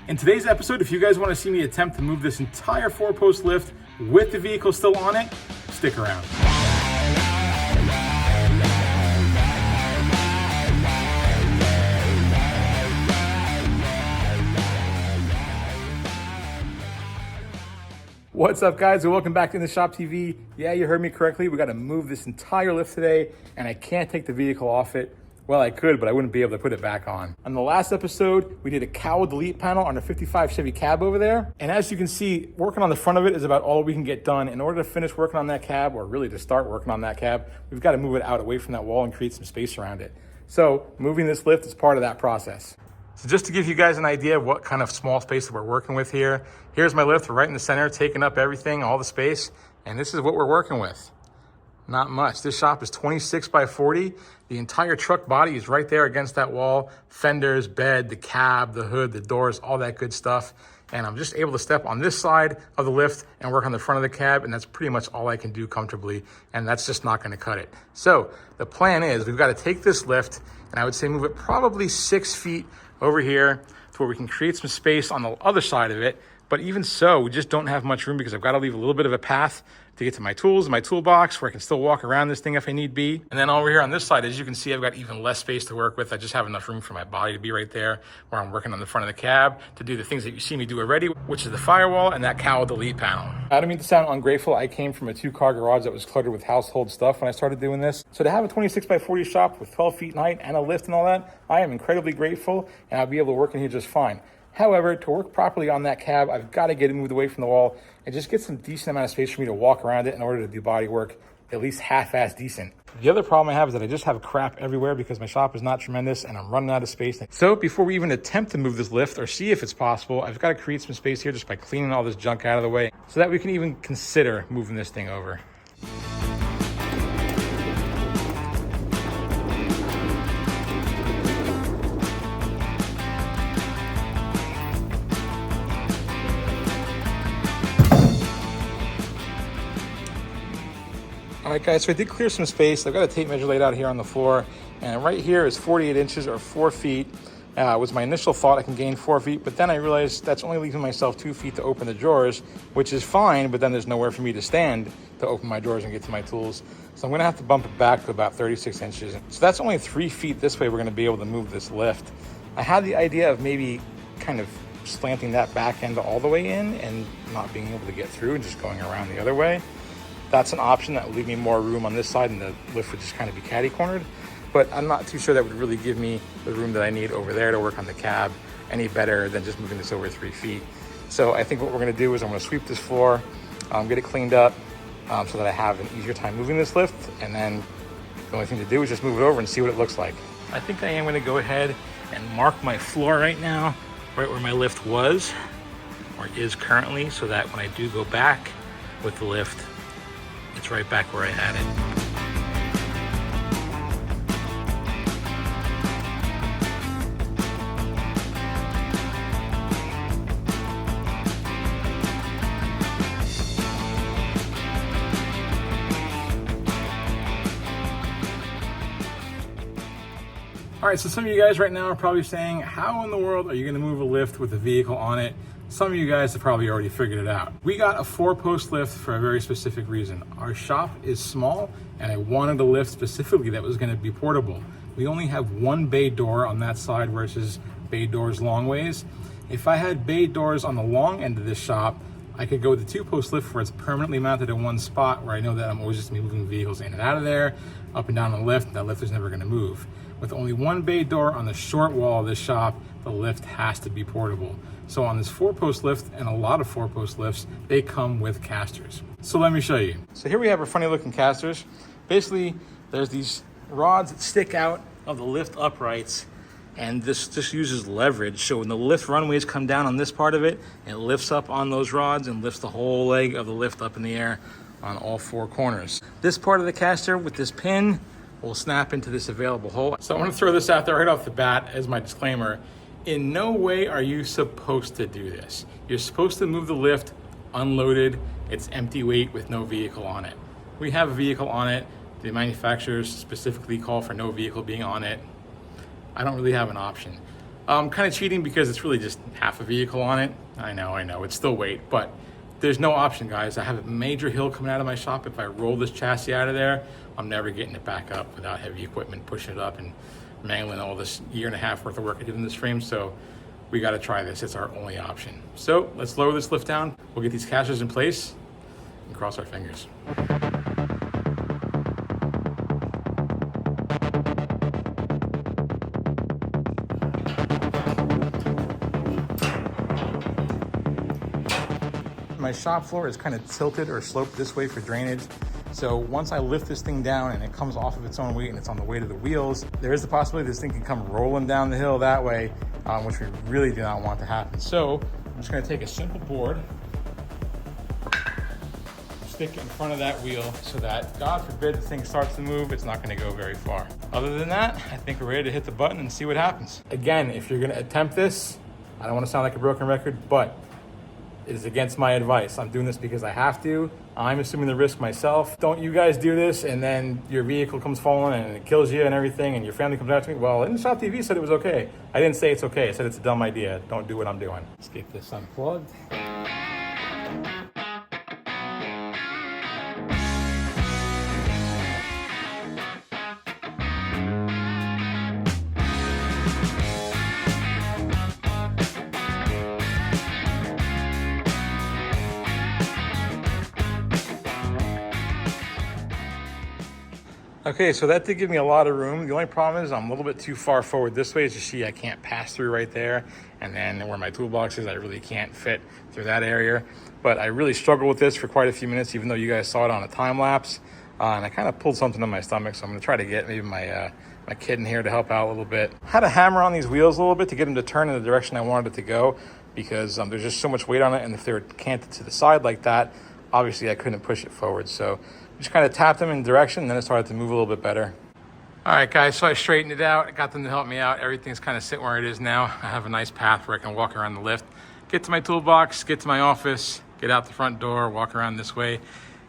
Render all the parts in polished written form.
In today's episode, if you guys want to see me attempt to move this entire 4-post lift with the vehicle still on it, stick around. What's up, guys, and welcome back to INTHESHOPTV. Yeah, you heard me correctly. We got to move this entire lift today, and I can't take the vehicle off it. Well, I could, but I wouldn't be able to put it back on. On the last episode, we did a cowl delete panel on a 55 Chevy cab over there. And as you can see, working on the front of it is about all we can get done. In order to finish working on that cab, or really to start working on that cab, we've got to move it out away from that wall and create some space around it. So moving this lift is part of that process. So just to give you guys an idea of what kind of small space that we're working with here, here's my lift right in the center, taking up everything, all the space. And this is what we're working with. Not much. This shop is 26 by 40. The entire truck body is right there against that wall. Fenders, bed, the cab, the hood, the doors, all that good stuff. And I'm just able to step on this side of the lift and work on the front of the cab. And that's pretty much all I can do comfortably. And that's just not going to cut it. So the plan is we've got to take this lift and I would say move it probably 6 feet over here to where we can create some space on the other side of it. But even so, we just don't have much room because I've got to leave a little bit of a path to get to my tools, my toolbox, where I can still walk around this thing if I need be. And then over here on this side, as you can see, I've got even less space to work with. I just have enough room for my body to be right there where I'm working on the front of the cab to do the things that you see me do already, which is the firewall and that cowl delete panel. I don't mean to sound ungrateful. I came from a 2-car garage that was cluttered with household stuff when I started doing this. So to have a 26 by 40 shop with 12 feet in height and a lift and all that, I am incredibly grateful and I'll be able to work in here just fine. However, to work properly on that cab, I've got to get it moved away from the wall and just get some decent amount of space for me to walk around it in order to do body work at least half-ass decent. The other problem I have is that I just have crap everywhere because my shop is not tremendous and I'm running out of space. So before we even attempt to move this lift or see if it's possible, I've got to create some space here just by cleaning all this junk out of the way so that we can even consider moving this thing over. All right, guys, so I did clear some space. I've got a tape measure laid out here on the floor, and right here is 48 inches or 4 feet. Was my initial thought I can gain 4 feet, but then I realized that's only leaving myself 2 feet to open the drawers, which is fine, but then there's nowhere for me to stand to open my drawers and get to my tools. So I'm gonna have to bump it back to about 36 inches. So that's only 3 feet this way we're gonna be able to move this lift. I had the idea of maybe kind of slanting that back end all the way in and not being able to get through and just going around the other way. That's an option that would leave me more room on this side and the lift would just kind of be catty-cornered. But I'm not too sure that would really give me the room that I need over there to work on the cab any better than just moving this over 3 feet. So I think what we're gonna do is I'm gonna sweep this floor, get it cleaned up so that I have an easier time moving this lift. And then the only thing to do is just move it over and see what it looks like. I think I am gonna go ahead and mark my floor right now, right where my lift was or is currently, so that when I do go back with the lift, it's right back where I had it. All right, so some of you guys right now are probably saying, how in the world are you gonna move a lift with a vehicle on it? Some of you guys have probably already figured it out. We got a 4-post lift for a very specific reason. Our shop is small and I wanted a lift specifically that was gonna be portable. We only have one bay door on that side versus bay doors long ways. If I had bay doors on the long end of this shop, I could go with the 2-post lift where it's permanently mounted in one spot where I know that I'm always just gonna be moving vehicles in and out of there, up and down the lift, and that lift is never gonna move. With only one bay door on the short wall of this shop, the lift has to be portable. So on this 4-post lift, and a lot of 4-post lifts, they come with casters. So let me show you. So here we have our funny looking casters. Basically, there's these rods that stick out of the lift uprights, and this just uses leverage. So when the lift runways come down on this part of it, it lifts up on those rods and lifts the whole leg of the lift up in the air on all 4 corners. This part of the caster with this pin will snap into this available hole. So I want to throw this out there right off the bat as my disclaimer. In no way are you supposed to do this. You're supposed to move the lift unloaded. It's empty weight with no vehicle on it. We have a vehicle on it. The manufacturers specifically call for no vehicle being on it. I don't really have an option. Kind of cheating because it's really just half a vehicle on it. I know, it's still weight, but there's no option, guys. I have a major hill coming out of my shop. If I roll this chassis out of there, I'm never getting it back up without heavy equipment pushing it up and mangling all this year and a half worth of work I did in this frame. So we got to try this. It's our only option. So let's lower this lift down. We'll get these casters in place and cross our fingers. My shop floor is kind of tilted or sloped this way for drainage. So once I lift this thing down and it comes off of its own weight and it's on the way to the wheels, there is the possibility this thing can come rolling down the hill that way, which we really do not want to happen. So I'm just gonna take a simple board, stick it in front of that wheel so that, God forbid, the thing starts to move, it's not gonna go very far. Other than that, I think we're ready to hit the button and see what happens. Again, if you're gonna attempt this, I don't wanna sound like a broken record, but it is against my advice. I'm doing this because I have to. I'm assuming the risk myself. Don't you guys do this and then your vehicle comes falling and it kills you and everything and your family comes after me? Well, INTHESHOPTV said it was okay. I didn't say it's okay. I said it's a dumb idea. Don't do what I'm doing. Let's get this unplugged. Okay, so that did give me a lot of room. The only problem is I'm a little bit too far forward this way. As you see, I can't pass through right there. And then where my toolbox is, I really can't fit through that area. But I really struggled with this for quite a few minutes, even though you guys saw it on a time lapse. And I kind of pulled something in my stomach, so I'm gonna try to get maybe my kid in here to help out a little bit. Had to hammer on these wheels a little bit to get them to turn in the direction I wanted it to go, because there's just so much weight on it. And if they were canted to the side like that, obviously I couldn't push it forward. So just kind of tapped them in direction, and then it started to move a little bit better. All right, guys, so I straightened it out. I got them to help me out. Everything's kind of sitting where it is now. I have a nice path where I can walk around the lift, get to my toolbox, get to my office, get out the front door, walk around this way.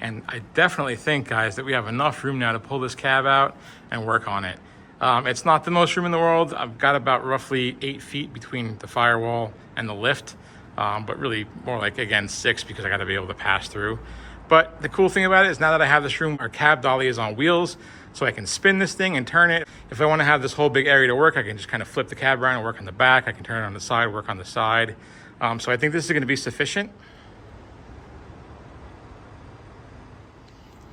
And I definitely think, guys, that we have enough room now to pull this cab out and work on it. It's not the most room in the world. I've got about roughly 8 feet between the firewall and the lift, but really more like, again, 6, because I got to be able to pass through. But the cool thing about it is now that I have this room, our cab dolly is on wheels, so I can spin this thing and turn it. If I want to have this whole big area to work, I can just kind of flip the cab around and work on the back. I can turn it on the side, work on the side. So I think this is going to be sufficient.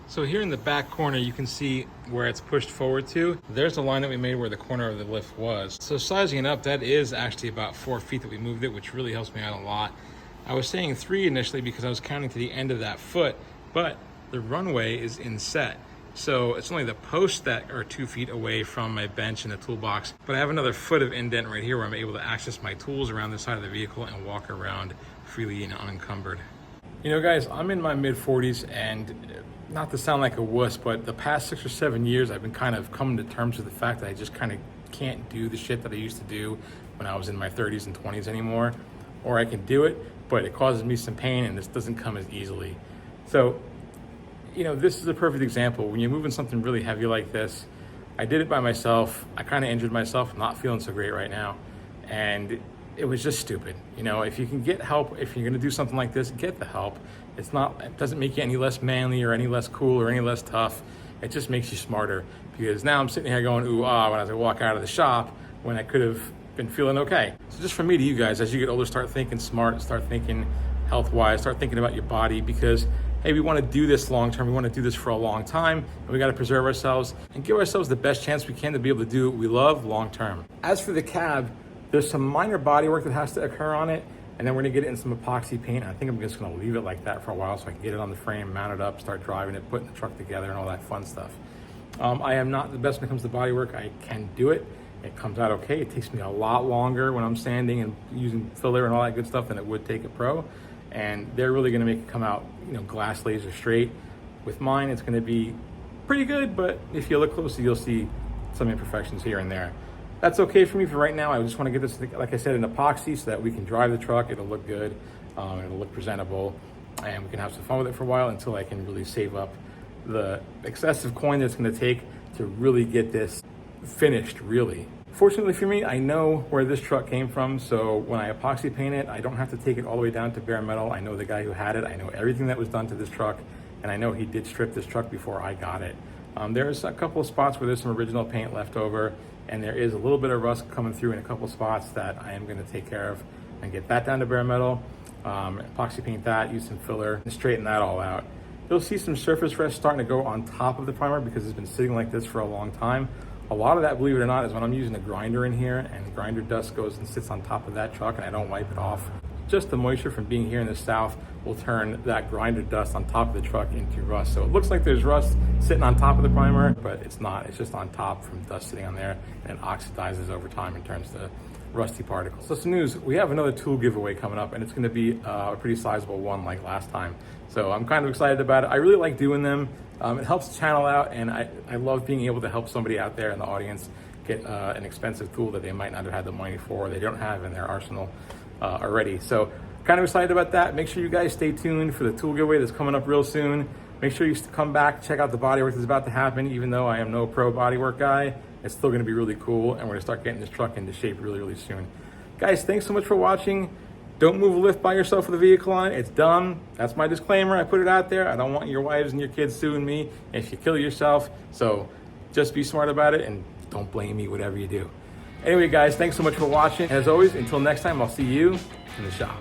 So here in the back corner, you can see where it's pushed forward to. There's the line that we made where the corner of the lift was. So sizing it up, that is actually about 4 feet that we moved it, which really helps me out a lot. I was saying 3 initially because I was counting to the end of that foot, but the runway is inset. So it's only the posts that are 2 feet away from my bench and the toolbox, but I have another foot of indent right here where I'm able to access my tools around the side of the vehicle and walk around freely and unencumbered. You know, guys, I'm in my mid-40s, and not to sound like a wuss, but the past 6 or 7 years, I've been kind of coming to terms with the fact that I just kind of can't do the shit that I used to do when I was in my 30s and 20s anymore. Or I can do it, but it causes me some pain, and this doesn't come as easily. So, you know, this is a perfect example. When you're moving something really heavy like this, I did it by myself. I kind of injured myself. I'm not feeling so great right now. And it was just stupid. You know, if you can get help, if you're gonna do something like this, get the help. It doesn't make you any less manly or any less cool or any less tough. It just makes you smarter. Because now I'm sitting here going, ooh, ah, when I walk out of the shop, when I could have been feeling okay. So just from me to you guys, as you get older, start thinking smart, start thinking health-wise, start thinking about your body, because hey, we want to do this long-term, we want to do this for a long time, and we got to preserve ourselves and give ourselves the best chance we can to be able to do what we love long-term. As for the cab, there's some minor body work that has to occur on it, and then we're gonna get it in some epoxy paint. I think I'm just gonna leave it like that for a while so I can get it on the frame, mount it up, start driving it, putting the truck together and all that fun stuff. I am not the best when it comes to body work. I can do it. It comes out okay. It takes me a lot longer when I'm sanding and using filler and all that good stuff than it would take a pro. And they're really gonna make it come out, you know, glass laser straight. With mine, it's gonna be pretty good, but if you look closely, you'll see some imperfections here and there. That's okay for me for right now. I just wanna get this, like I said, in epoxy so that we can drive the truck. It'll look good, it'll look presentable, and we can have some fun with it for a while until I can really save up the excessive coin that's gonna take to really get this finished, really. Fortunately for me, I know where this truck came from, so when I epoxy paint it, I don't have to take it all the way down to bare metal. I know the guy who had it, I know everything that was done to this truck, and I know he did strip this truck before I got it. There's a couple of spots where there's some original paint left over, and there is a little bit of rust coming through in a couple spots that I am going to take care of and get that down to bare metal, epoxy paint that, use some filler, and straighten that all out. You'll see some surface rest starting to go on top of the primer because it's been sitting like this for a long time. A lot of that, believe it or not, is when I'm using a grinder in here and grinder dust goes and sits on top of that truck and I don't wipe it off. Just the moisture from being here in the south will turn that grinder dust on top of the truck into rust. So it looks like there's rust sitting on top of the primer, but it's not. It's just on top from dust sitting on there, and it oxidizes over time and turns to rusty particles. So some news, we have another tool giveaway coming up, and it's gonna be a pretty sizable one like last time. So I'm kind of excited about it. I really like doing them. It helps the channel out, and I love being able to help somebody out there in the audience get an expensive tool that they might not have had the money for, or they don't have in their arsenal already. So kind of excited about that. Make sure you guys stay tuned for the tool giveaway that's coming up real soon. Make sure you come back, check out the bodywork that's about to happen. Even though I am no pro bodywork guy, it's still gonna be really cool, and we're gonna start getting this truck into shape really, really soon. Guys, thanks so much for watching. Don't move a lift by yourself with a vehicle on it. It's dumb. That's my disclaimer. I put it out there. I don't want your wives and your kids suing me if you kill yourself. So just be smart about it and don't blame me, whatever you do. Anyway, guys, thanks so much for watching. As always, until next time, I'll see you in the shop.